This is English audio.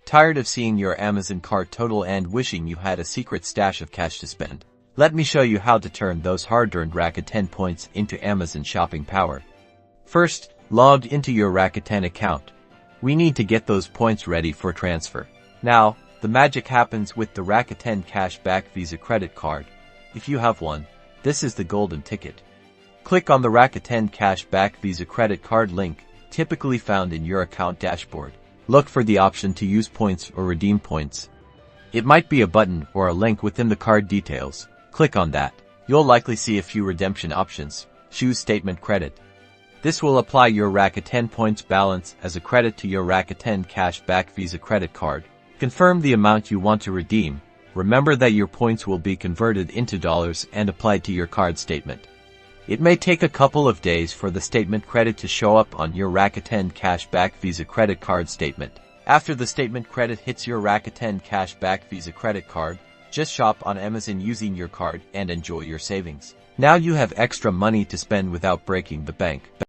Tired of seeing your Amazon cart total and wishing you had a secret stash of cash to spend? Let me show you how to turn those hard-earned Rakuten points into Amazon shopping power. First, log into your Rakuten account. We need to get those points ready for transfer. Now, the magic happens with the Rakuten Cashback Visa credit card. If you have one, this is the golden ticket. Click on the Rakuten Cashback Visa credit card link, typically found in your account dashboard. Look for the option to use points or redeem points. It might be a button or a link within the card details. Click on that. You'll likely see a few redemption options. Choose Statement Credit. This will apply your Rakuten points balance as a credit to your Rakuten Cashback Visa credit card. Confirm the amount you want to redeem. Remember that your points will be converted into dollars and applied to your card statement. It may take a couple of days for the statement credit to show up on your Rakuten Cashback Visa credit card statement. After the statement credit hits your Rakuten Cashback Visa credit card, just shop on Amazon using your card and enjoy your savings. Now you have extra money to spend without breaking the bank.